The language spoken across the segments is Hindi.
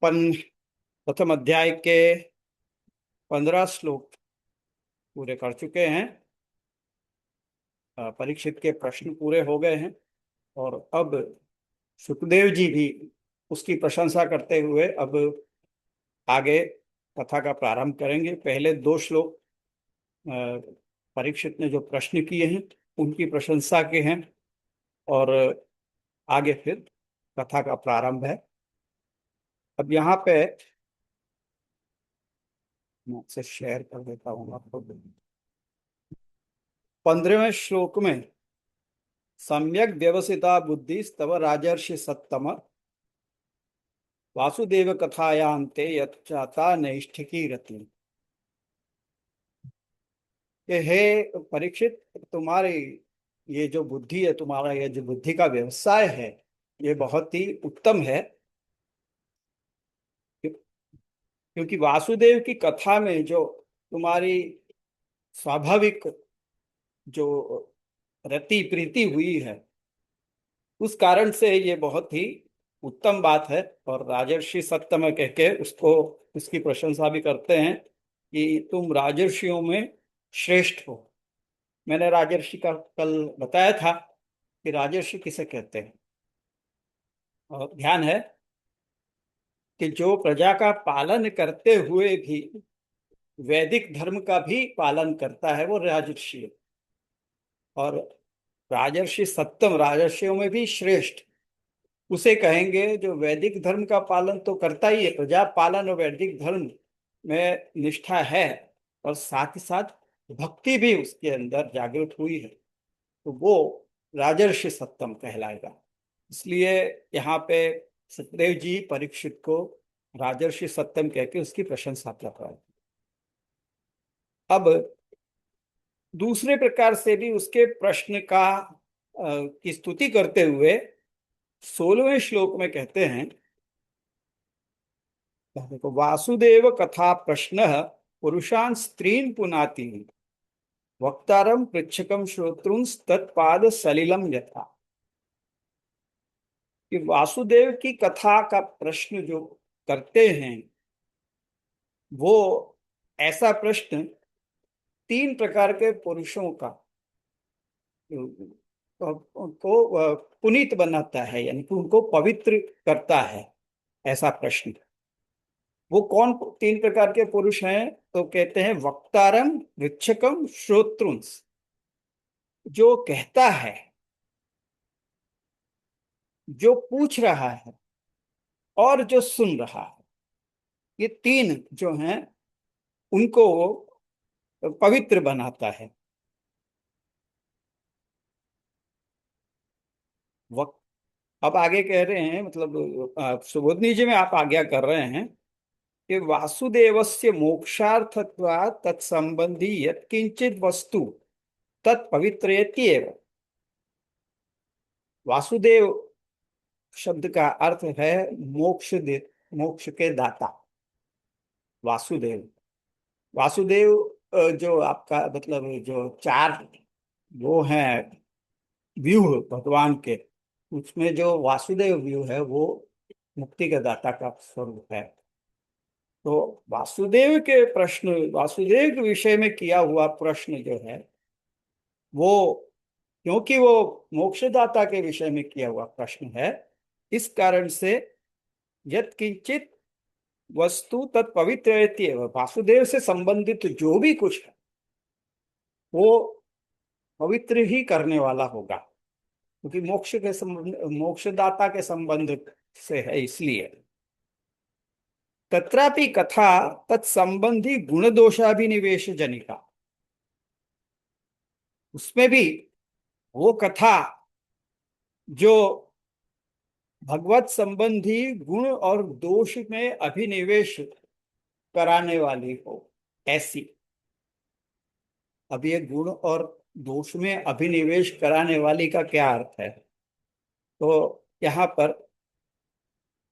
अपन प्रथम अध्याय के 15 श्लोक पूरे कर चुके हैं। परीक्षित के प्रश्न पूरे हो गए हैं और अब सुखदेव जी भी उसकी प्रशंसा करते हुए अब आगे कथा का प्रारंभ करेंगे। पहले 2 श्लोक अ, परीक्षित ने जो प्रश्न किए हैं उनकी प्रशंसा के हैं और आगे फिर कथा का प्रारंभ है। अब यहाँ पे मैं आपसे शेयर कर देता हूँ आपको। 15वें श्लोक में सम्यक व्यवसिता बुद्धि स्तव राजर्षि सत्तम वासुदेव कथायांते यच्चाता नैष्ठिकी रति। कि हे परीक्षित, तुम्हारी ये जो बुद्धि है, तुम्हारा ये जो बुद्धि का व्यवसाय है, ये बहुत ही उत्तम है। क्योंकि वासुदेव की कथा में जो तुम्हारी स्वाभाविक जो रति प्रीति हुई है, उस कारण से ये बहुत ही उत्तम बात है। और राजर्षि सत्तम कह के उसको उसकी प्रशंसा भी करते हैं कि तुम राजर्षियों में श्रेष्ठ हो। मैंने राजर्षि का कल बताया था कि राजर्षि किसे कहते हैं। और ध्यान है कि जो प्रजा का पालन करते हुए भी वैदिक धर्म का भी पालन करता है वो राजर्षि है। और राजर्षि सत्तम, राजर्षियों में भी श्रेष्ठ उसे कहेंगे जो वैदिक धर्म का पालन तो करता ही है, प्रजा पालन और वैदिक धर्म में निष्ठा है, और साथ ही साथ भक्ति भी उसके अंदर जागृत हुई है, तो वो राजर्षि सत्तम कहलाएगा। इसलिए यहाँ पे सतदेव जी परीक्षित को राजर्षि सत्तम कह के उसकी प्रशंसा कर रहा है। अब दूसरे प्रकार से भी उसके प्रश्न का की स्तुति करते हुए 16वें श्लोक में कहते हैं, देखो, वासुदेव कथा प्रश्न पुरुषान स्त्रीन पुनाति वक्तारम पृच्छकम श्रोतृंस तत्पाद सलिलम यथा। कि वासुदेव की कथा का प्रश्न जो करते हैं वो ऐसा प्रश्न 3 प्रकार के पुरुषों का को पुनीत बनाता है, यानी कि उनको पवित्र करता है। ऐसा प्रश्न वो कौन 3 प्रकार के पुरुष हैं? तो कहते हैं वक्तारम ऋक्षकम श्रोत्रुंस, जो कहता है, जो पूछ रहा है और जो सुन रहा है। ये 3 जो हैं उनको पवित्र बनाता है। वक्त अब आगे कह रहे हैं, मतलब सुबोधनी जी में आप आज्ञा कर रहे हैं कि वासुदेवस्य मोक्षार्थत्वात् तत्संबंधी यत्किंचित वस्तु तत्पवित्रयत्येव। वासुदेव शब्द का अर्थ है मोक्ष के दाता। वासुदेव वासुदेव जो आपका मतलब जो 4 वो हैं व्यूह भगवान के, उसमें जो वासुदेव व्यू है वो मुक्ति के दाता का स्वरूप है। तो वासुदेव के विषय में किया हुआ प्रश्न जो है वो, क्योंकि वो मोक्षदाता के विषय में किया हुआ प्रश्न है, इस कारण से यत् किंचित वस्तु तत्पवित्र, वासुदेव से संबंधित जो भी कुछ है वो पवित्र ही करने वाला होगा, क्योंकि मोक्षदाता के संबंध से है। इसलिए तत्रापि कथा तत्संबंधी गुण दोषाभिनिवेश जनिका, उसमें भी वो कथा जो भगवत संबंधी गुण और दोष में अभिनिवेश कराने वाली हो, ऐसी। अब ये गुण और दोष में अभिनिवेश कराने वाली का क्या अर्थ है? तो यहाँ पर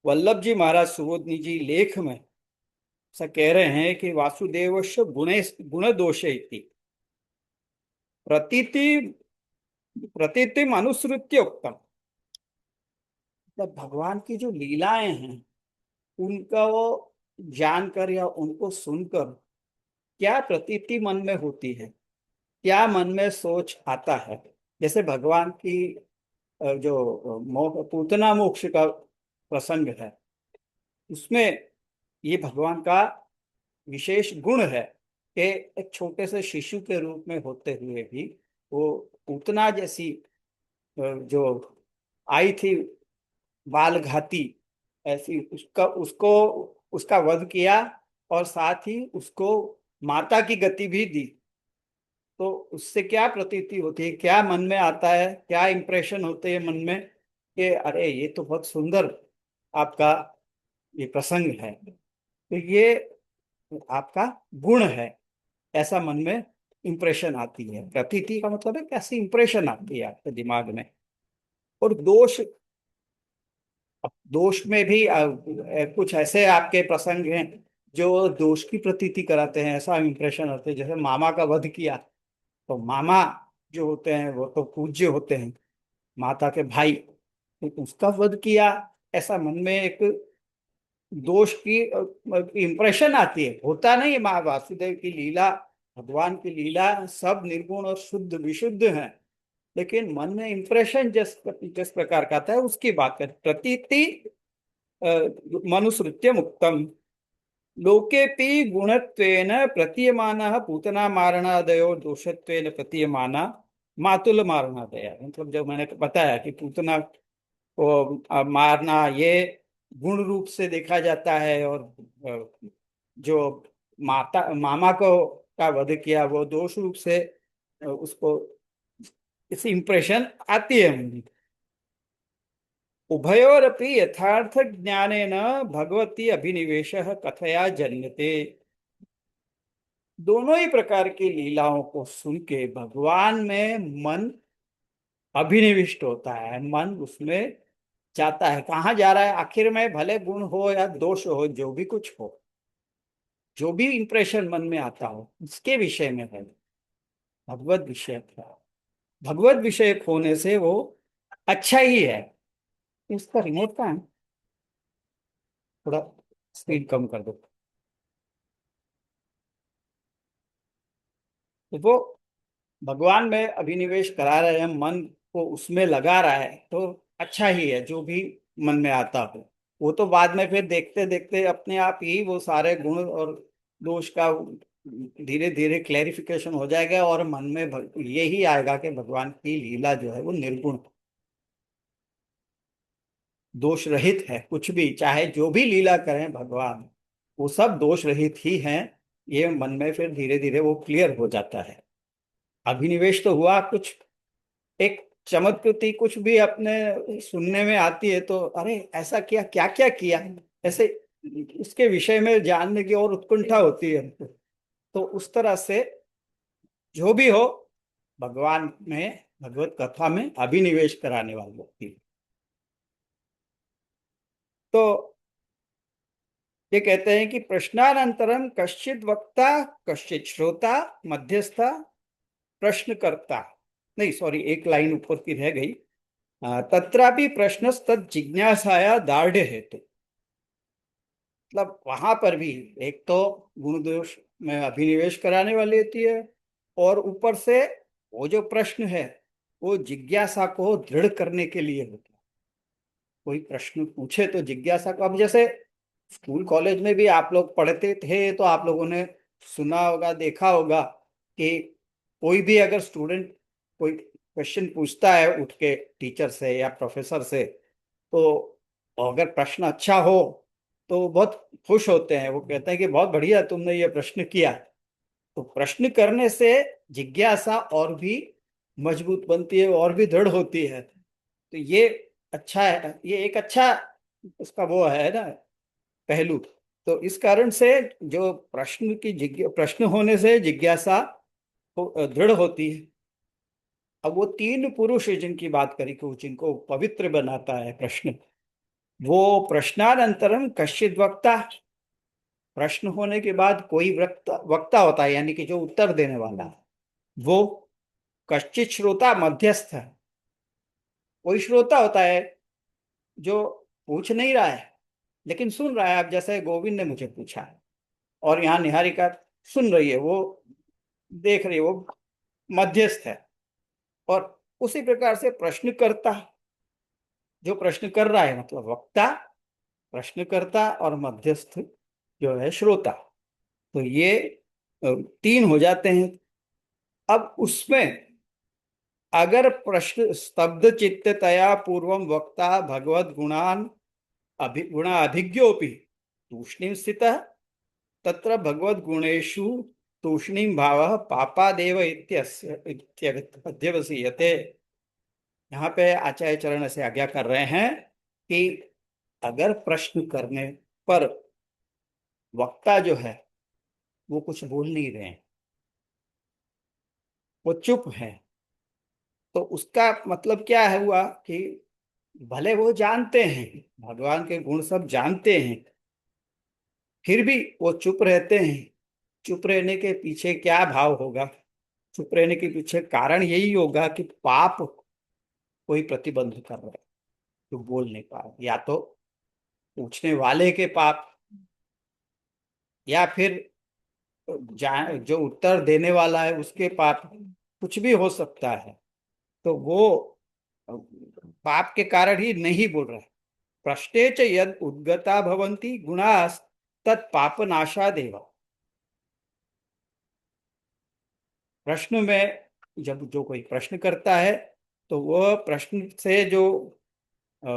वल्लभ जी महाराज सुबोधनी जी लेख में ऐसा कह रहे हैं कि वासुदेवस्य गुण दोषे इति प्रतीति प्रतीतिम अनुसृत्य उत्तम। मतलब भगवान की जो लीलाएं हैं उनका वो जानकर या उनको सुनकर क्या प्रतीति मन में होती है, क्या मन में सोच आता है। जैसे भगवान की जो पूतना मोक्ष का प्रसंग है, उसमें ये भगवान का विशेष गुण है कि एक छोटे से शिशु के रूप में होते हुए भी वो पूतना जैसी जो आई थी बाल घाती, ऐसी उसका उसको उसका वध किया और साथ ही उसको माता की गति भी दी। तो उससे क्या प्रतीति होती है, क्या मन में आता है, क्या इंप्रेशन होते हैं मन में कि अरे ये तो बहुत सुंदर आपका ये प्रसंग है, तो ये आपका गुण है, ऐसा मन में इंप्रेशन आती है। प्रतीति का मतलब है कैसी इंप्रेशन आती है आपके दिमाग में। और दोष, अब दोष में भी कुछ ऐसे आपके प्रसंग हैं जो दोष की प्रतीति कराते हैं, ऐसा इंप्रेशन होते हैं। जैसे मामा का वध किया, तो मामा जो होते हैं वो तो पूज्य होते हैं, माता के भाई, तो उसका वध किया, ऐसा मन में एक दोष की इंप्रेशन आती है। होता नहीं है, माँ वासुदेव की लीला, भगवान की लीला सब निर्गुण और शुद्ध विशुद्ध है, लेकिन मन में इंप्रेशन जिस जिस प्रकार का आता है उसकी बात कर प्रतीति। मनुसृत्य मुक्तम लोकेपि गुणत्वेन प्रतीयमानः पूतना मारणादयो दोषत्वेन प्रतीयमाना मातुल मारणादय। मतलब जो मैंने बताया कि पूतना को मारना ये गुण रूप से देखा जाता है, और जो माता मामा को का वध किया वो दोष रूप से उसको इस इंप्रेशन आती है मुझे। उभयोरपि यथार्थ ज्ञानेन भगवती अभिनिवेशः कथया जन्यते। दोनों ही प्रकार की लीलाओं को सुन के भगवान में मन अभिनिविष्ट होता है, मन उसमें जाता है। कहाँ जा रहा है आखिर में, भले गुण हो या दोष हो, जो भी कुछ हो, जो भी इंप्रेशन मन में आता हो उसके विषय में है, भगवत विषय का। भगवत विषय होने से वो अच्छा ही है। इसका रिमोट का है, थोड़ा स्पीड कम कर दो। तो वो भगवान में अभिनिवेश करा रहे हैं, मन को उसमें लगा रहा है, तो अच्छा ही है जो भी मन में आता हो। वो तो बाद में फिर देखते देखते अपने आप ही वो सारे गुण और दोष का धीरे धीरे क्लैरिफिकेशन हो जाएगा, और मन में यही आएगा कि भगवान की लीला जो है वो निर्गुण, दोष रहित है। कुछ भी चाहे जो भी लीला करें भगवान, वो सब दोष रहित ही हैं। ये मन में फिर धीरे धीरे वो क्लियर हो जाता है। अभिनिवेश तो हुआ, कुछ एक चमत्कृति कुछ भी अपने सुनने में आती है तो अरे ऐसा किया, क्या क्या किया, ऐसे उसके विषय में जानने की और उत्कंठा होती है हमको। तो उस तरह से जो भी हो, भगवान में भगवत कथा में अभिनिवेश कराने वाली होती है। तो ये कहते हैं कि प्रश्नानंतरम कश्चित वक्ता, कश्चित श्रोता, मध्यस्था, प्रश्नकर्ता। नहीं सॉरी, एक लाइन ऊपर की रह गई। तत्रापि प्रश्नस्तद जिज्ञासाया दार्ढ्य हेतु। मतलब वहां पर भी एक तो गुण दोष में अभिनिवेश कराने वाली होती है, और ऊपर से वो जो प्रश्न है वो जिज्ञासा को दृढ़ करने के लिए होता है। कोई प्रश्न पूछे तो जिज्ञासा को, अब जैसे स्कूल कॉलेज में भी आप लोग पढ़ते थे तो आप लोगों ने सुना होगा, देखा होगा कि कोई भी अगर स्टूडेंट कोई क्वेश्चन पूछता है उठ के टीचर से या प्रोफेसर से, तो अगर प्रश्न अच्छा हो तो बहुत खुश होते हैं, वो कहते हैं कि बहुत बढ़िया तुमने ये प्रश्न किया। तो प्रश्न करने से जिज्ञासा और भी मजबूत बनती है, और भी दृढ़ होती है। तो ये अच्छा है, ये एक अच्छा उसका वो है ना, पहलू। तो इस कारण से जो प्रश्न की प्रश्न होने से जिज्ञासा दृढ़ होती है। अब वो तीन पुरुष जिनकी बात करी कि जिनको पवित्र बनाता है प्रश्न, वो प्रश्नानंतरम कश्चित वक्ता, प्रश्न होने के बाद कोई वक्ता वक्ता होता है, यानी कि जो उत्तर देने वाला है वो। कश्चित श्रोता, मध्यस्थ है, कोई श्रोता होता है जो पूछ नहीं रहा है लेकिन सुन रहा है। अब जैसे गोविंद ने मुझे पूछा और यहाँ निहारिका सुन रही है, वो देख रही है, वो मध्यस्थ है। और उसी प्रकार से प्रश्नकर्ता, जो प्रश्न कर रहा है मतलब वक्ता, प्रश्नकर्ता और मध्यस्थ जो है श्रोता, तो ये तीन हो जाते हैं। अब उसमें अगर प्रश्न स्तब्ध चित्ततया पूर्वम वक्ता भगवद गुणान गुणा अभिज्ञोपि तूष्णीम स्थितः तत्र भगवद गुणेषु तूष्णीम भावः पापादेव इत्यस्य अध्यवसीयते। यहाँ पे आचार्य चरण से आज्ञा कर रहे हैं कि अगर प्रश्न करने पर वक्ता जो है वो कुछ बोल नहीं रहे हैं, वो चुप है, तो उसका मतलब क्या है हुआ कि भले वो जानते हैं, भगवान के गुण सब जानते हैं, फिर भी वो चुप रहते हैं। चुप रहने के पीछे क्या भाव होगा? चुप रहने के पीछे कारण यही होगा कि पाप कोई प्रतिबंध कर रहा है, जो बोल नहीं पा रहा, या तो पूछने वाले के पाप, या फिर जो उत्तर देने वाला है उसके पाप, कुछ भी हो सकता है। तो वो पाप के कारण ही नहीं बोल रहा है। प्रश्ने च यद उद्गता भवन्ति गुणास् तत् पाप नाशादेव। प्रश्न में जब जो कोई प्रश्न करता है, तो वह प्रश्न से अ,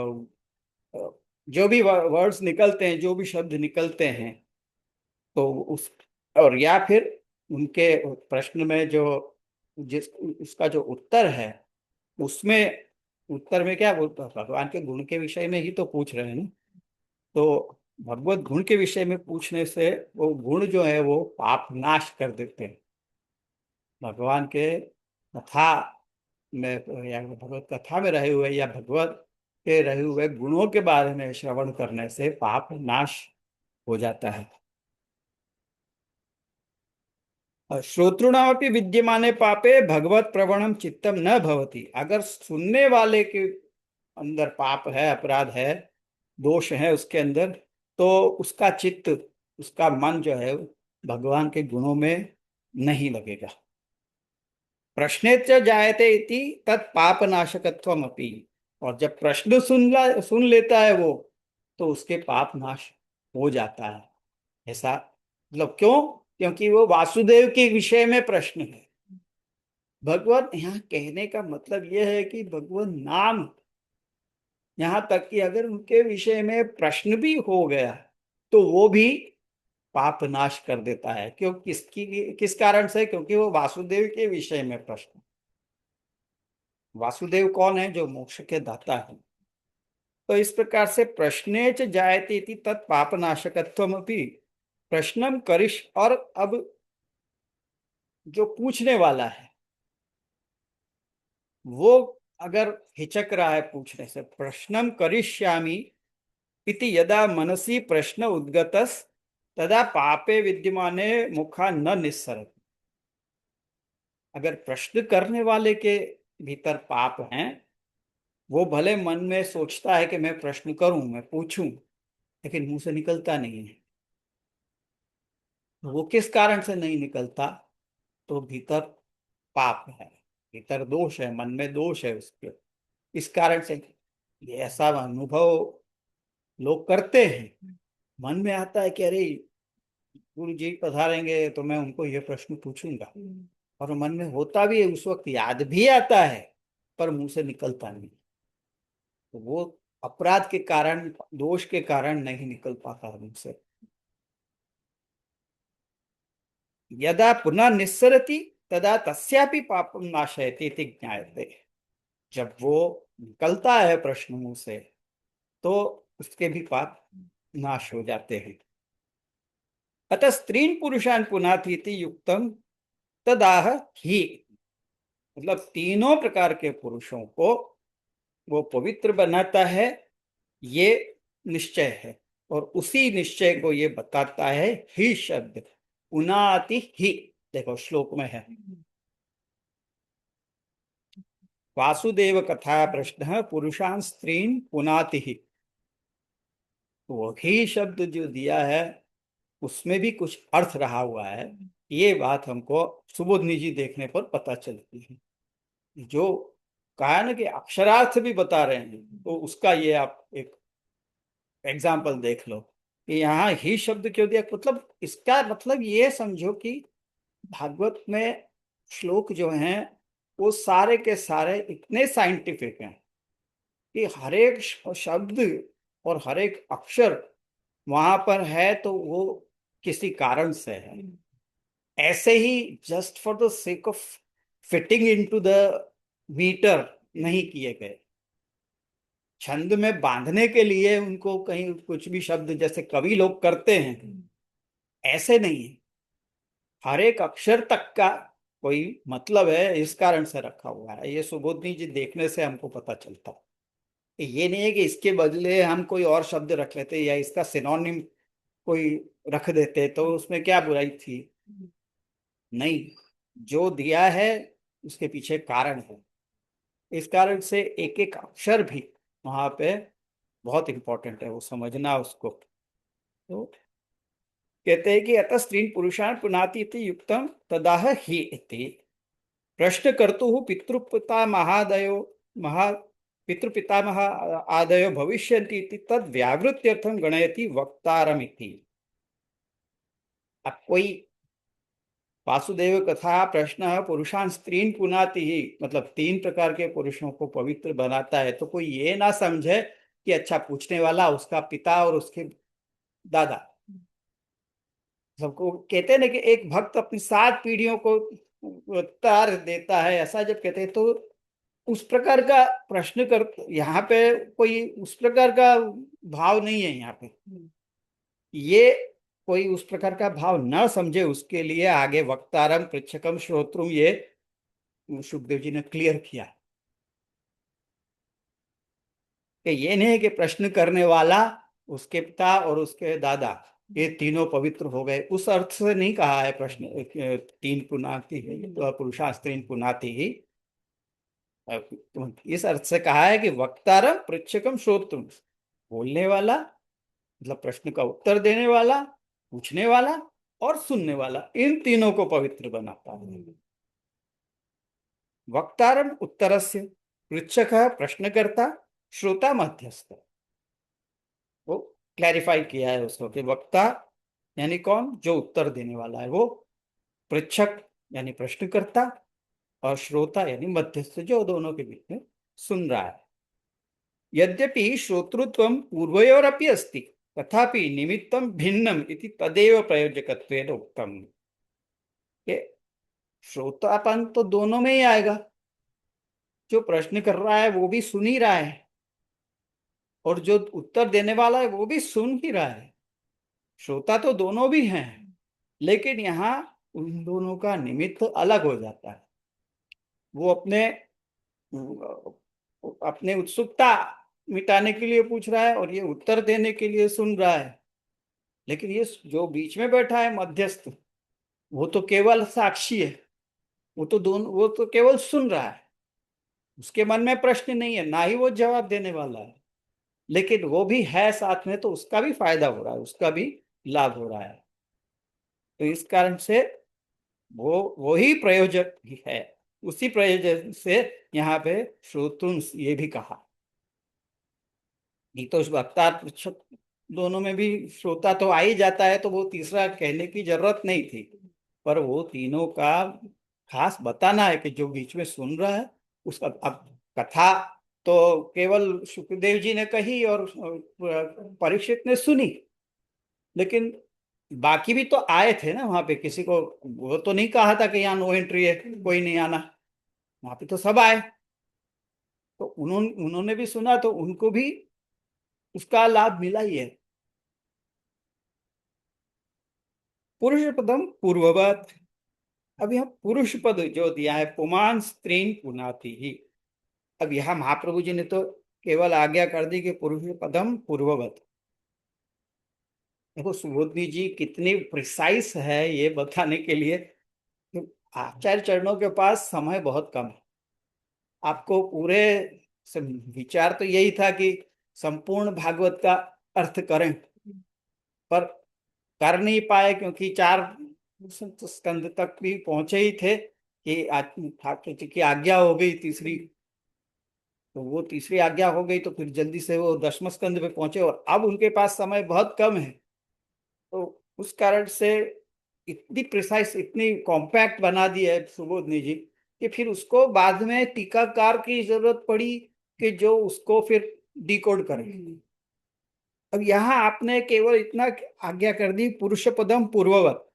जो भी वर्ड्स निकलते हैं, जो भी शब्द निकलते हैं, तो उस और या फिर उनके प्रश्न में जो जिस उसका जो उत्तर है, उसमें उत्तर में क्या बोलता है, भगवान के गुण के विषय में ही तो पूछ रहे हैं ना। तो भगवत गुण के विषय में पूछने से वो गुण जो है वो पाप नाश कर देते हैं। भगवान के कथा में या भगवत कथा में रहे हुए या भगवत के रहे हुए गुणों के बारे में श्रवण करने से पाप नाश हो जाता है। श्रोतृणामपि विद्यमाने पापे भगवत प्रवणम चित्तम न भवति। अगर सुनने वाले के अंदर पाप है, अपराध है, दोष है उसके अंदर, तो उसका चित्त, उसका मन जो है भगवान के गुणों में नहीं लगेगा। प्रश्ने च जायते इति तत् पाप नाशकत्वम अपि। और जब प्रश्न सुन लेता है वो, तो उसके पाप नाश हो जाता है। ऐसा मतलब क्यों? क्योंकि वो वासुदेव के विषय में प्रश्न है। भगवान यहाँ कहने का मतलब यह है कि भगवान नाम, यहाँ तक कि अगर उनके विषय में प्रश्न भी हो गया, तो वो भी पाप नाश कर देता है। क्यों? किस कारण से? क्योंकि वो वासुदेव के विषय में प्रश्न। वासुदेव कौन है? जो मोक्ष के दाता है। तो इस प्रकार से प्रश्ने च जायते इति तत् पाप नाशकत्वमपि प्रश्नम करिष्। और अब जो पूछने वाला है वो अगर हिचक रहा है पूछने से, प्रश्नम करिष्यामि इति यदा मनसि प्रश्न उद्गतस तदा पापे विद्यमाने मुखा न निस्सरति। अगर प्रश्न करने वाले के भीतर पाप हैं, वो भले मन में सोचता है कि मैं प्रश्न करूं, मैं पूछूं, लेकिन मुंह से निकलता नहीं है। वो किस कारण से नहीं निकलता? तो भीतर पाप है, भीतर दोष है, मन में दोष है उसके। इस कारण से ये ऐसा अनुभव लोग करते हैं। मन में आता है कि अरे गुरु जी पधारेंगे तो मैं उनको ये प्रश्न पूछूंगा, और मन में होता भी है, उस वक्त याद भी आता है, पर मुंह से निकलता नहीं। तो वो अपराध के कारण, दोष के कारण नहीं निकल पाता मुंह से। यदा पुनः निस्सरति तदा तस्यापि पापम नाशयति इति ज्ञायते। जब वो निकलता है प्रश्न मुंह से, तो उसके भी पाप नाश हो जाते हैं। अतः स्त्रीन पुरुषान पुनाति युक्तम तदाह ही। मतलब तीनों प्रकार के पुरुषों को वो पवित्र बनाता है, ये निश्चय है। और उसी निश्चय को ये बताता है ही शब्द, पुनाति ही। देखो श्लोक में है, वासुदेव कथा प्रश्न पुरुषान स्त्रीन पुनाति ही। वही शब्द जो दिया है उसमें भी कुछ अर्थ रहा हुआ है। ये बात हमको सुबोधनी जी देखने पर पता चलती है। जो कहा है ना कि अक्षरार्थ भी बता रहे हैं, तो उसका ये आप एक एग्जाम्पल देख लो कि यहाँ ही शब्द क्यों दिया। मतलब इसका मतलब ये समझो कि भागवत में श्लोक जो हैं वो सारे के सारे इतने साइंटिफिक हैं कि हर एक शब्द और हर एक अक्षर वहां पर है तो वो किसी कारण से है। ऐसे ही just for the sake of fitting into the meter नहीं किए गए। छंद में बांधने के लिए उनको कहीं कुछ भी शब्द जैसे कवि लोग करते हैं, ऐसे नहीं है। हर एक अक्षर तक का कोई मतलब है, इस कारण से रखा हुआ है। ये सुबोधनी जी देखने से हमको पता चलता है। ये नहीं है कि इसके बदले हम कोई और शब्द रख लेते या इसका सिनोनिम कोई रख देते तो उसमें क्या बुराई थी। नहीं, जो दिया है उसके पीछे कारण है। इस कारण से एक एक अक्षर भी वहां पे बहुत इंपॉर्टेंट है, वो समझना उसको। तो कहते हैं कि अतः स्त्रीन पुरुषान पुनाति इति युक्तम तदाह ही इति प्रश्न कर्तुः पितृपिता महादयो महा पितृपितामह आदयो भविष्यन्ति इति तद व्यावृत्यर्थम गणयति वक्तारमिति। अब कोई वासुदेव कथा प्रश्न पुरुषान स्त्रीन पुनाति ही मतलब तीन प्रकार के पुरुषों को पवित्र बनाता है, तो कोई ये ना समझे कि अच्छा पूछने वाला उसका पिता और उसके दादा। सबको कहते हैं ना कि एक भक्त अपनी 7 पीढ़ियों को तार देता है, ऐसा जब कहते हैं तो उस प्रकार का प्रश्न कर। यहाँ पे कोई उस प्रकार का भाव नहीं है यहाँ पे। ये कोई उस प्रकार का भाव न समझे उसके लिए आगे वक्तारम पृच्छकम श्रोत्रुम ये सुखदेव जी ने क्लियर किया कि ये नहीं है कि प्रश्न करने वाला उसके पिता और उसके दादा ये तीनों पवित्र हो गए, उस अर्थ से नहीं कहा है। प्रश्न तीन पुनाति पुरुषास्त्रीन पुनाति ही इस अर्थ से कहा है कि वक्तारम पृच्छकम श्रोत्रम, बोलने वाला मतलब प्रश्न का उत्तर देने वाला, पूछने वाला और सुनने वाला, इन तीनों को पवित्र बनाता है। वक्तारम उत्तरस्य, पृच्छक प्रश्नकर्ता, श्रोता मध्यस्थ। वो क्लैरिफाई किया है उसको कि वक्ता यानी कौन, जो उत्तर देने वाला है वो, पृच्छक यानी प्रश्नकर्ता, और श्रोता यानी मध्यस्थ जो दोनों के बीच में सुन रहा है। यद्यपि श्रोतृत्वं पूर्वयोरपि अस्ति तथापि निमित्तं भिन्नम इति तदेव प्रयोजकत्वेन उक्तम। ये श्रोतापन तो दोनों में ही आएगा। जो प्रश्न कर रहा है वो भी सुन ही रहा है और जो उत्तर देने वाला है वो भी सुन ही रहा है। श्रोता तो दोनों भी हैं, लेकिन यहाँ उन दोनों का निमित्त अलग हो जाता है। वो अपने अपने उत्सुकता मिटाने के लिए पूछ रहा है और ये उत्तर देने के लिए सुन रहा है। लेकिन ये जो बीच में बैठा है मध्यस्थ, वो तो केवल साक्षी है। वो तो केवल सुन रहा है। उसके मन में प्रश्न नहीं है, ना ही वो जवाब देने वाला है, लेकिन वो भी है साथ में, तो उसका भी फायदा हो रहा है, उसका भी लाभ हो रहा है। तो इस कारण से वो ही प्रयोजक ही है। उसी प्रयोजन से यहाँ पे श्रोतुम ये भी कहा। नहीं तो वक्ता पृच्छक दोनों में भी श्रोता तो आ ही जाता है, तो वो तीसरा कहने की जरूरत नहीं थी। पर वो तीनों का खास बताना है कि जो बीच में सुन रहा है उसका। अब कथा तो केवल सुखदेव जी ने कही और परीक्षित ने सुनी, लेकिन बाकी भी तो आए थे ना वहां पे। किसी को वो तो नहीं कहा था कि यहाँ नो एंट्री है, कोई नहीं आना। वहां पे तो सब आए, तो उन्होंने भी सुना, तो उनको भी उसका लाभ मिला ही है। पुरुष पदम पूर्ववत। अब यह पुरुष पद जो दिया है पुमान स्त्रीन पुनाति ही। अब यह महाप्रभु जी ने तो केवल आज्ञा कर दी कि पुरुष पदम पूर्ववत। देखो सुबोधनी जी कितनी प्रिसाइस है ये बताने के लिए कि आचार्य चरणों के पास समय बहुत कम है। आपको पूरे विचार तो यही था कि संपूर्ण भागवत का अर्थ करें, पर कर नहीं पाए, क्योंकि 4 स्कंद तक भी पहुंचे ही थे कि ठाकुर जी की आज्ञा हो गई तीसरी। तो वो तीसरी आज्ञा हो गई तो फिर जल्दी से वो 10वें स्कंद पे पहुंचे, और अब उनके पास समय बहुत कम है। तो उस कारण से इतनी प्रिसाइज, इतनी कॉम्पैक्ट बना दी है सुबोधनी जी कि फिर उसको बाद में टीकाकार की जरूरत पड़ी कि जो उसको फिर डिकोड करे। अब यहाँ आपने केवल इतना आज्ञा कर दी, पुरुष पदम पूर्ववत।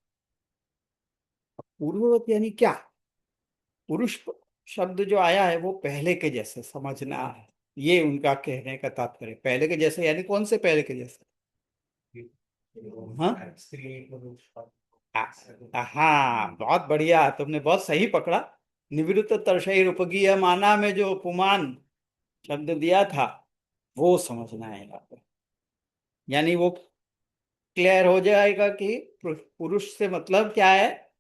पूर्ववत यानी क्या? पुरुष शब्द जो आया है वो पहले के जैसे समझना है, ये उनका कहने का तात्पर्य। पहले के जैसे यानी कौन से पहले के जैसे? हाँ, हाँ, बहुत बढ़िया, तुमने बहुत सही पकड़ा। निवृत्त तरषैर उपगीय माना में जो उपमान शब्द दिया था, वो समझना है यहाँ पे। यानी वो क्लियर हो जाएगा कि पुरुष से मतलब क्या है?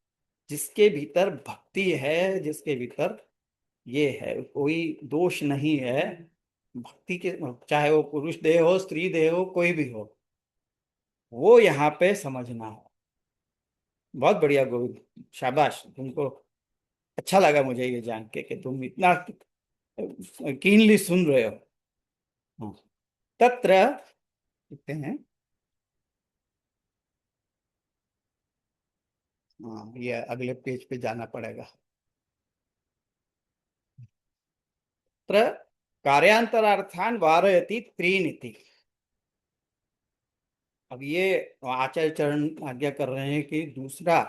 जिसके भीतर भक्ति है, जिसके भीतर ये है, कोई दोष नहीं है भक्ति के, चाहे वो पुरुष देह हो, स्त्री देह हो, कोई भी हो, वो यहाँ पे समझना है। बहुत बढ़िया गोविंद, शाबाश तुमको। अच्छा लगा मुझे ये जान के कि तुम इतना कीनली सुन रहे हो। हाँ। तत्र लिखते हैं। हाँ, ये अगले पेज पे जाना पड़ेगा। तत्र कार्यांतरार्थान वारयति त्रीन इति। अब ये आचार्य चरण आज्ञा कर रहे हैं कि दूसरा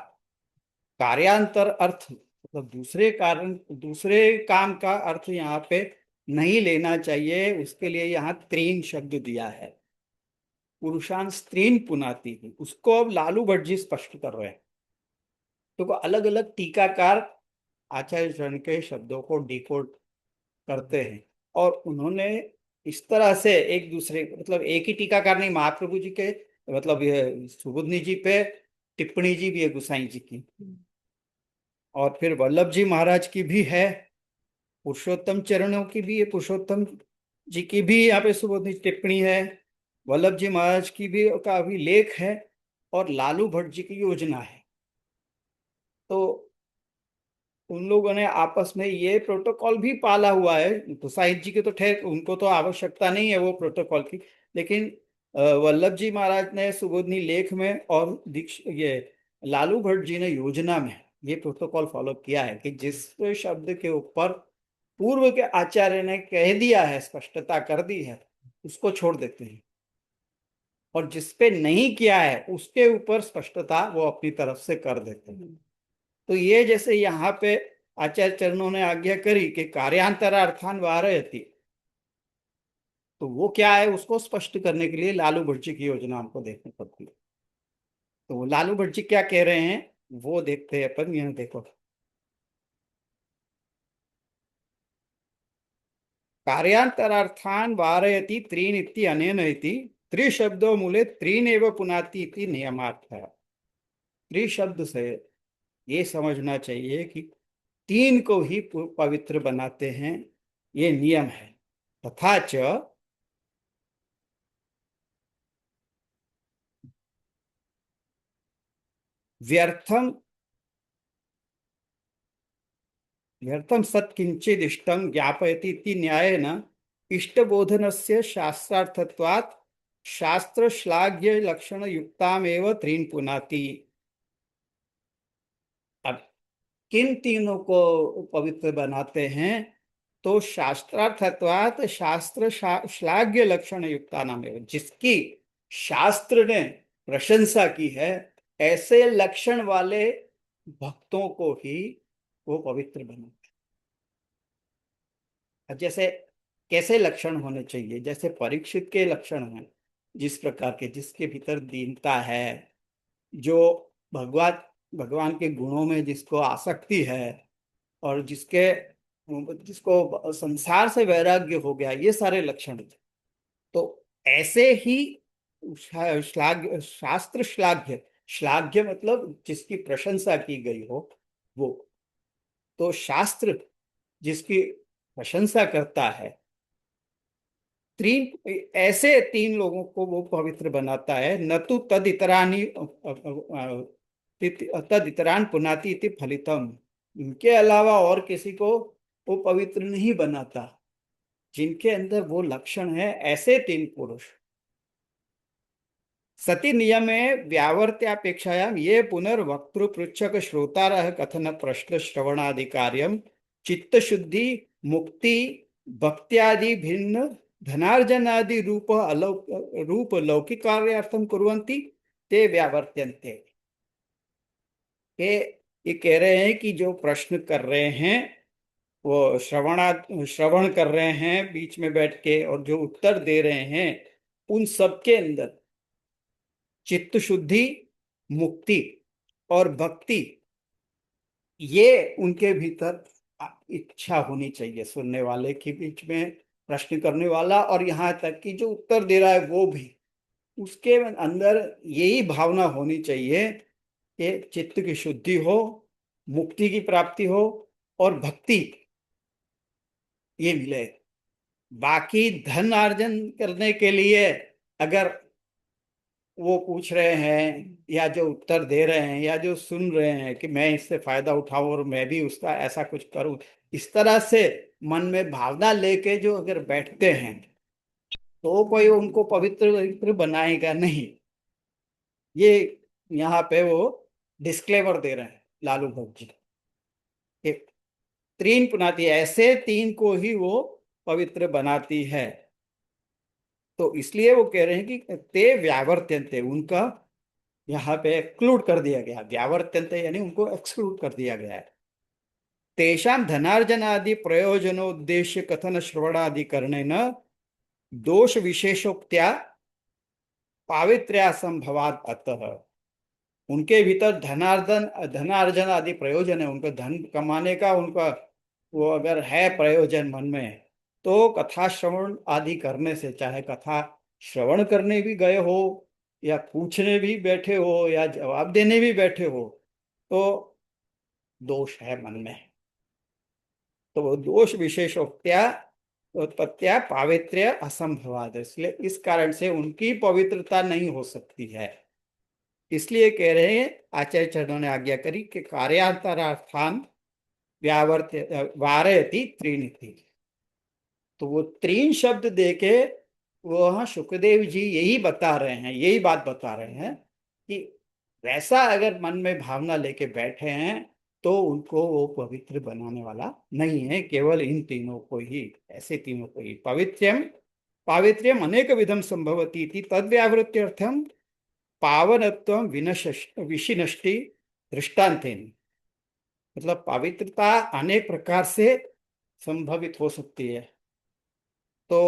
कार्यांतर अर्थ, मतलब दूसरे कारण, दूसरे काम का अर्थ यहाँ पे नहीं लेना चाहिए। उसके लिए यहाँ त्रीन शब्द दिया है। पुरुषान स्त्रीन पुनाति ही, उसको अब लालू भट्ट जी स्पष्ट कर रहे हैं। तो अलग अलग टीकाकार आचार्य चरण के शब्दों को डिकोड करते हैं, और उन्होंने इस तरह से एक दूसरे, मतलब एक ही टीकाकार नहीं, महाप्रभु जी के, मतलब ये सुबुद्धि जी पे टिप्पणी जी भी है गुसाई जी की, और फिर वल्लभ जी महाराज की भी है, पुरुषोत्तम चरणों की भी है, पुरुषोत्तम जी की भी यहाँ पे सुबोधनी टिप्पणी है, वल्लभ जी महाराज की भी का भी लेख है, और लालू भट्ट जी की योजना है। तो उन लोगों ने आपस में ये प्रोटोकॉल भी पाला हुआ है। तो साहिब जी के तो ठहर, उनको तो आवश्यकता नहीं है वो प्रोटोकॉल की, लेकिन वल्लभ जी महाराज ने सुबोधनी लेख में, और दीक्ष ये लालू भट्ट जी ने योजना में ये प्रोटोकॉल फॉलो किया है कि जिस शब्द के ऊपर पूर्व के आचार्य ने कह दिया है, स्पष्टता कर दी है, उसको छोड़ देते हैं, और जिसपे नहीं किया है उसके ऊपर स्पष्टता वो अपनी तरफ से कर देते हैं। तो ये जैसे यहाँ पे आचार्य चरणों ने आज्ञा करी कि कार्यांतरार्थान वारयति, तो वो क्या है उसको स्पष्ट करने के लिए लालू भट्ट जी की योजना हमको देखनी पड़ती है। तो लालू भट्ट जी क्या कह रहे हैं वो देखते हैं अपन। यहाँ देखो, कार्यांतरार्थान वारयति त्रीन इति अनेन इति त्रिशब्दों मूले त्रीन एव पुनाति इति नियमार्थ है। त्रिशब्द से ये समझना चाहिए कि तीन को ही पवित्र बनाते हैं, ये नियम है। तथा च व्यर्थम व्यर्थम सत्किंचिदिष्टं ज्ञापयति इति न्यायेन इष्टबोधनस्य शास्त्रार्थत्वात् शास्त्र श्लाघ्य लक्षण युक्तामेव त्रीन पुनाति। अब किन तीनों को पवित्र बनाते हैं? तो शास्त्रार्थत्वात् शास्त्र श्लाघ्य लक्षण युक्ता नाम एवं, जिसकी शास्त्र ने प्रशंसा की है, ऐसे लक्षण वाले भक्तों को ही वो पवित्र बनाते हैं। अब जैसे कैसे लक्षण होने चाहिए? जैसे परीक्षित के लक्षण हैं, जिस प्रकार के, जिसके भीतर दीनता है, जो भगवान भगवान के गुणों में जिसको आसक्ति है, और जिसको संसार से वैराग्य हो गया, ये सारे लक्षण थे। तो ऐसे ही श्लाघ्य, शास्त्र श्लाघ्य, श्लाघ्य मतलब जिसकी प्रशंसा की गई हो वो, तो शास्त्र जिसकी प्रशंसा करता है तीन ऐसे तीन लोगों को वो पवित्र बनाता है। न तो तद इतरानी तद इतरान पुनाति इति फलितम। इनके अलावा और किसी को वो पवित्र नहीं बनाता जिनके अंदर वो लक्षण है, ऐसे तीन पुरुष। सती नियमे व्यावर्त्यापेक्षायां ये पुनर्वक्तृ पृच्छक श्रोतारः कथन प्रश्न श्रवणादि कार्यम चित्त शुद्धि मुक्ति भक्त्यादि भिन्न धनार्जनादि रूप लौकिक कार्यार्थम कुर्वन्ति ते व्यावर्त्यन्ते। ये ये कह रहे हैं कि जो प्रश्न कर रहे हैं वो श्रवण कर रहे हैं बीच में बैठ के, और जो उत्तर दे रहे हैं उन सब के अंदर चित्त शुद्धि, मुक्ति और भक्ति, ये उनके भीतर इच्छा होनी चाहिए। सुनने वाले के बीच में प्रश्न करने वाला और यहाँ तक कि जो उत्तर दे रहा है वो भी, उसके अंदर यही भावना होनी चाहिए कि चित्त की शुद्धि हो, मुक्ति की प्राप्ति हो और भक्ति ये मिले। बाकी धन अर्जन करने के लिए अगर वो पूछ रहे हैं या जो उत्तर दे रहे हैं या जो सुन रहे हैं कि मैं इससे फायदा उठाऊं और मैं भी उसका ऐसा कुछ करूं, इस तरह से मन में भावना लेके जो अगर बैठते हैं तो कोई उनको पवित्र पवित्र बनाएगा नहीं। ये यहाँ पे वो डिस्क्लेमर दे रहे हैं लालू भक्त जी। कि तीन पुनाती, ऐसे तीन को ही वो पवित्र बनाती है। तो इसलिए वो कह रहे हैं कि ते व्यावर्त्यन्ते, उनका यहाँ पे एक्सक्लूड कर दिया गया। व्यावर्त्यन्ते यानी उनको एक्सक्लूड कर दिया गया है। तेषां धनार्जनादि प्रयोजनोद्देश्य कथन श्रवणादि करने न दोष विशेषोक्त्या पावित्र्या संभवात अतः। उनके भीतर धनार्जन आदि प्रयोजन है, उनका धन कमाने का उनका वो अगर है प्रयोजन मन में, तो कथा श्रवण आदि करने से, चाहे कथा श्रवण करने भी गए हो या पूछने भी बैठे हो या जवाब देने भी बैठे हो, तो दोष है मन में। तो वो दोष विशेषोक्त्या उत्पत्तिया पावित्र्य असंभवाद, इसलिए इस कारण से उनकी पवित्रता नहीं हो सकती है। इसलिए कह रहे हैं आचार्य चरणों ने आज्ञा करी कि कार्यांतरार्थान व्यावर्त्य वारयति त्रीनिति। तो वो तीन शब्द देके वह सुखदेव जी यही बता रहे हैं, यही बात बता रहे हैं कि वैसा अगर मन में भावना लेके बैठे हैं तो उनको वो पवित्र बनाने वाला नहीं है। केवल इन तीनों को ही, ऐसे तीनों को ही पवित्रम पावित्र्यम अनेक विधम संभवती थी तद व्यावृत्त्यर्थम पावनत्व विशिनष्टि दृष्टांतेन। मतलब पवित्रता अनेक प्रकार से संभवित हो सकती है। तो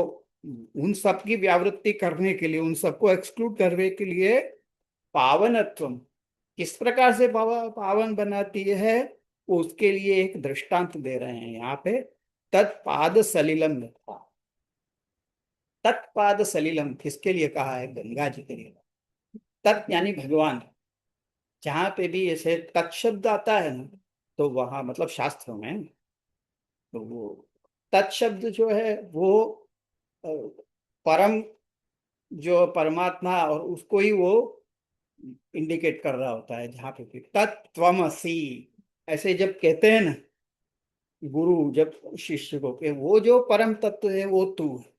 उन सब की व्यावृत्ति करने के लिए, उन सबको एक्सक्लूड करने के लिए पावनत्व किस प्रकार से पावन बनाती है, उसके लिए एक दृष्टांत दे रहे हैं यहाँ पे। तत्पाद सलिलम लिखा। तत्पाद सलिलम किसके लिए कहा है? गंगा जी के लिए। तत् यानी भगवान। जहां पे भी ऐसे तत् शब्द आता है ना, तो वहां मतलब शास्त्रों में, तो वो तत् शब्द जो है वो अ, परम, जो परमात्मा और उसको ही वो इंडिकेट कर रहा होता है। जहां पे भी तत्त्वमसि ऐसे जब कहते हैं ना गुरु, जब शिष्य को कि वो जो परम तत्व है वो तू है,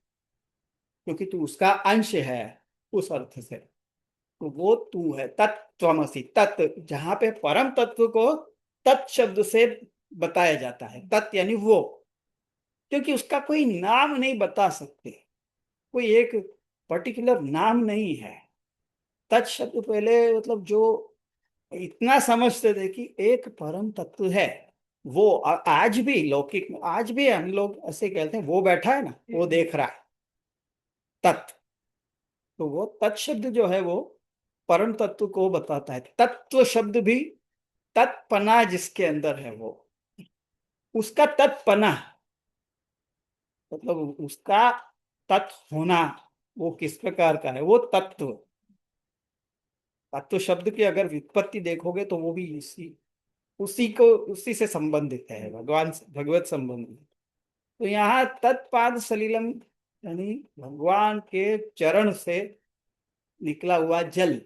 क्योंकि तू उसका अंश है, उस अर्थ से तो वो तू है। तत्त्वमसि, तत् जहां पे परम तत्व को तत् शब्द से बताया जाता है, तत् यानी वो, क्योंकि उसका कोई नाम नहीं बता सकते, कोई एक पर्टिकुलर नाम नहीं है। तत् शब्द पहले मतलब जो इतना समझते थे कि एक परम तत्व है वो, आज भी लौकिक में आज भी हम लोग ऐसे कहते हैं, वो बैठा है ना, वो देख रहा है, तत्। तो वो तत् शब्द जो है वो परम तत्व को बताता है। तत्व शब्द भी तत्पना जिसके अंदर है वो, उसका तत्पना मतलब उसका तत्व होना, वो किस प्रकार का है, वो तत्व। तत्व शब्द की अगर व्युत्पत्ति देखोगे तो वो भी इसी उसी को उसी से संबंधित है, भगवान से, भगवत संबंधित। तो यहाँ तत्पाद सलिलम यानी भगवान के चरण से निकला हुआ जल,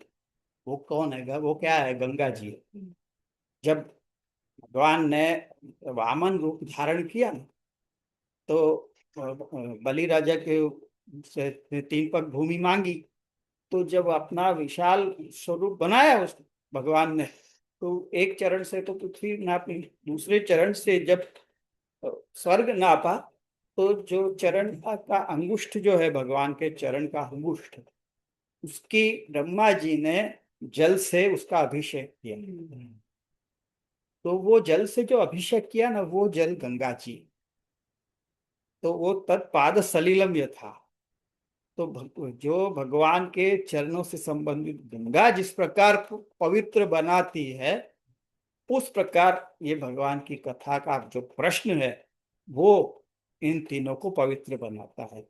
वो कौन है? वो क्या है? गंगा जी है। जब भगवान ने वामन रूप धारण किया ना, तो बलि राजा के से 3 पग भूमि मांगी। तो जब अपना विशाल स्वरूप बनाया उस भगवान ने, तो एक चरण से तो पृथ्वी नापी, दूसरे चरण से जब स्वर्ग नापा, तो जो चरण का अंगुष्ठ जो है, भगवान के चरण का अंगुष्ठ, उसकी ब्रह्मा जी ने जल से उसका अभिषेक किया। तो वो जल से जो अभिषेक किया ना, वो जल गंगा जी। तो वो तत्पाद सलिलम ये था। तो जो भगवान के चरणों से संबंधित गंगा जिस प्रकार पवित्र बनाती है, उस प्रकार ये भगवान की कथा का जो प्रश्न है, वो इन तीनों को पवित्र बनाता है।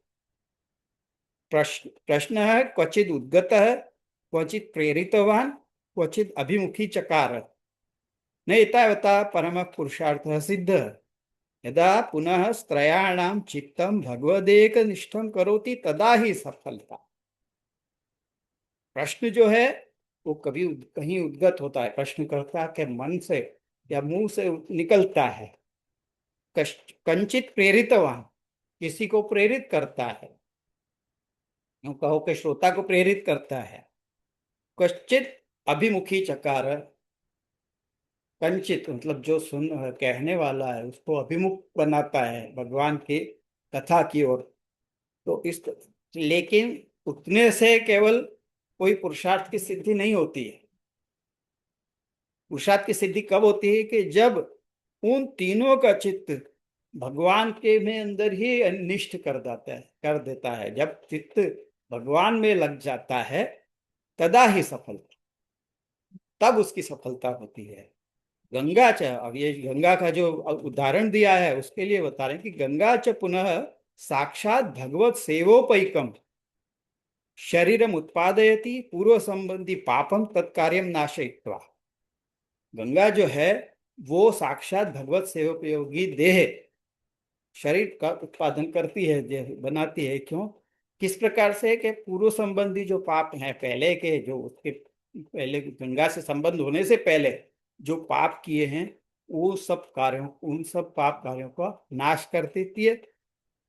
प्रश्न प्रश्न है, क्वचित उद्गत है, क्वचित प्रेरितवान, क्वचित अभिमुखी चकार, न एतावता परम पुरुषार्थ सिद्ध, यदा पुनः स्त्रयाणाम चित्तम भगवदेक निष्ठम करोति तदा ही सफलता। प्रश्न जो है वो कभी कहीं उद्गत होता है, प्रश्नकर्ता के मन से या मुंह से निकलता है। कंचित प्रेरितवान, किसी को प्रेरित करता है, यूं कहो कि श्रोता को प्रेरित करता है। कश्चित अभिमुखी चकार, कंचित मतलब जो सुन कहने वाला है उसको अभिमुख बनाता है भगवान की कथा की ओर। तो इस, लेकिन उतने से केवल कोई पुरुषार्थ की सिद्धि नहीं होती है। पुरुषार्थ की सिद्धि कब होती है? कि जब उन तीनों का चित्त भगवान के में अंदर ही निष्ठ कर देता है। जब चित्त भगवान में लग जाता है, तदा ही सफलता, तब उसकी सफलता होती है। गंगा च, अब ये गंगा का जो उदाहरण दिया है उसके लिए बता रहे हैं कि गंगा च पुनः साक्षात भगवत सेवोपैकम शरीरम उत्पादयति पूर्व संबंधी पापम तत्कार्यम नाशयित्वा। गंगा जो है वो साक्षात भगवत सेवोपयोगी देह शरीर का उत्पादन करती है, बनाती है। क्यों? किस प्रकार से? कि पूर्व संबंधी जो पाप हैं, पहले के जो उसके पहले गंगा से संबंध होने से पहले जो पाप किए हैं, वो सब कार्यों, उन सब पाप कार्यों का नाश कर देती है।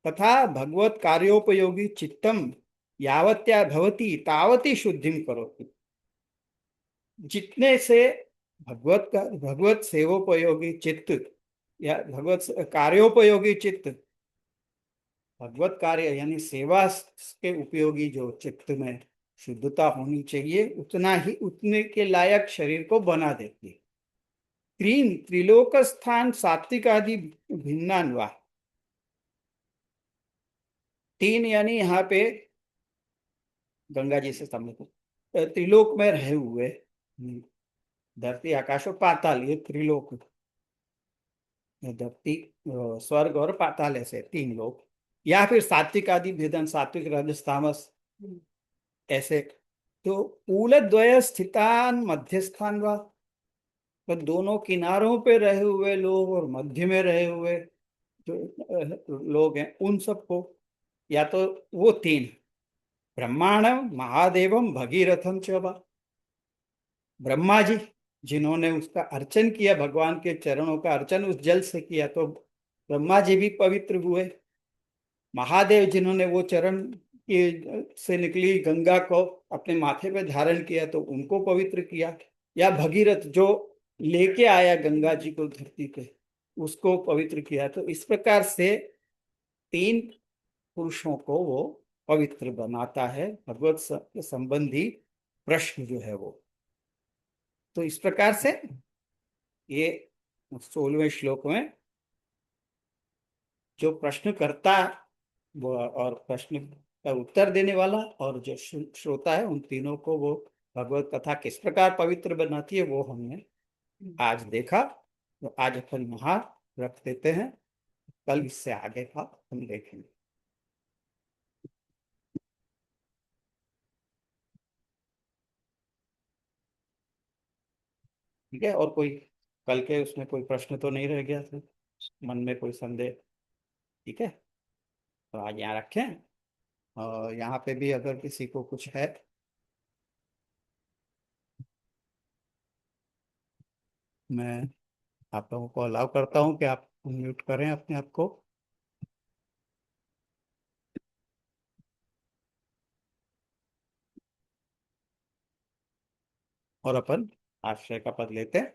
तथा भगवत कार्योपयोगी चित्तम यावत्या भवती तावती शुद्धिम करोति। जितने से भगवत सेवोपयोगी चित्त या भगवत कार्योपयोगी चित्त, भगवत कार्य यानी सेवा के उपयोगी जो चित्त में शुद्धता होनी चाहिए, उतना ही उतने के लायक शरीर को बना देती है। त्रिलोक स्थान सात्विक आदि भिन्नान्वा, तीन यानी यहाँ पे गंगा जी से संबंधित त्रिलोक में रहे हुए, धरती आकाश और पाताल, ये त्रिलोक, धरती स्वर्ग और पाताल, ऐसे 3 लोक। या फिर सात्विक आदि भेदन, सात्विक राजस तामस, ऐसे। तो कूलद्वय स्थितान मध्यस्थान व, तो दोनों किनारों पे रहे हुए लोग और मध्य में रहे हुए जो लोग हैं, उन सबको, या तो वो 3, ब्रह्मांडम महादेवम भगीरथम च वा। ब्रह्मा जी जिन्होंने उसका अर्चन किया, भगवान के चरणों का अर्चन उस जल से किया, तो ब्रह्मा जी भी पवित्र हुए। महादेव जिन्होंने वो चरण के से निकली गंगा को अपने माथे पे धारण किया, तो उनको पवित्र किया। या भगीरथ जो लेके आया गंगा जी को धरती पे, उसको पवित्र किया। तो इस प्रकार से 3 पुरुषों को वो पवित्र बनाता है, भगवत संबंधी प्रश्न जो है वो। तो इस प्रकार से ये 16वें श्लोक में जो प्रश्नकर्ता वो और प्रश्न का उत्तर देने वाला और जो श्रोता है, उन तीनों को वो भगवत कथा किस प्रकार पवित्र बनाती है, वो हमने आज देखा। तो आज अपन यहाँ रख देते हैं, कल इससे आगे का हम देखेंगे। ठीक है? और कोई कल के उसमें कोई प्रश्न तो नहीं रह गया था मन में, कोई संदेह? ठीक है, तो आज यहाँ रखें। और यहाँ पे भी अगर किसी को कुछ है, मैं आप लोगों को अलाउ करता हूँ कि आप म्यूट करें अपने आप को और अपन आश्रय का पद लेते हैं।